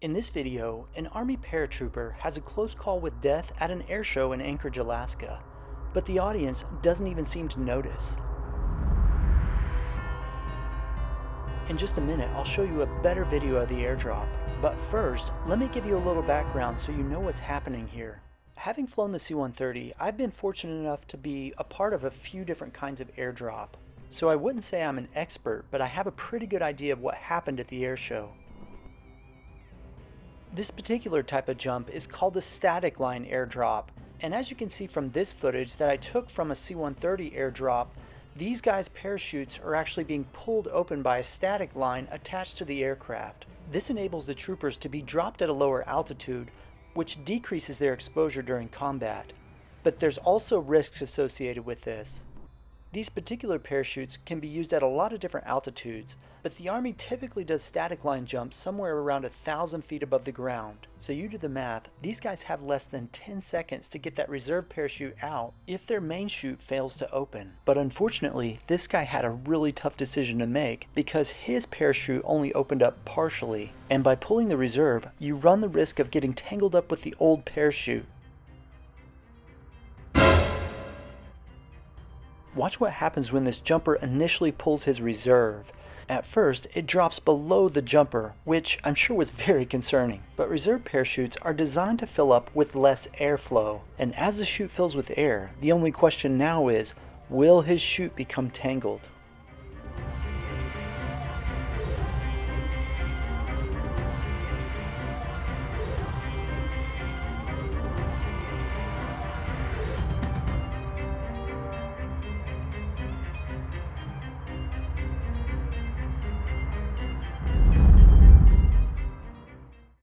In this video, an Army paratrooper has a close call with death at an air show in Anchorage, Alaska, but the audience doesn't even seem to notice. In just a minute, I'll show you a better video of the airdrop, but first, let me give you a little background so you know what's happening here. Having flown the C-130, I've been fortunate enough to be a part of a few different kinds of airdrop, so I wouldn't say I'm an expert, but I have a pretty good idea of what happened at the air show. This particular type of jump is called a static line airdrop, and as you can see from this footage that I took from a C-130 airdrop, these guys' parachutes are actually being pulled open by a static line attached to the aircraft. This enables the troopers to be dropped at a lower altitude, which decreases their exposure during combat. But there's also risks associated with this. These particular parachutes can be used at a lot of different altitudes, but the Army typically does static line jumps somewhere around 1,000 feet above the ground. So you do the math, these guys have less than 10 seconds to get that reserve parachute out if their main chute fails to open. But unfortunately, this guy had a really tough decision to make because his parachute only opened up partially, and by pulling the reserve, you run the risk of getting tangled up with the old parachute. Watch what happens when this jumper initially pulls his reserve. At first, it drops below the jumper, which I'm sure was very concerning. But reserve parachutes are designed to fill up with less airflow. And as the chute fills with air, the only question now is, will his chute become tangled?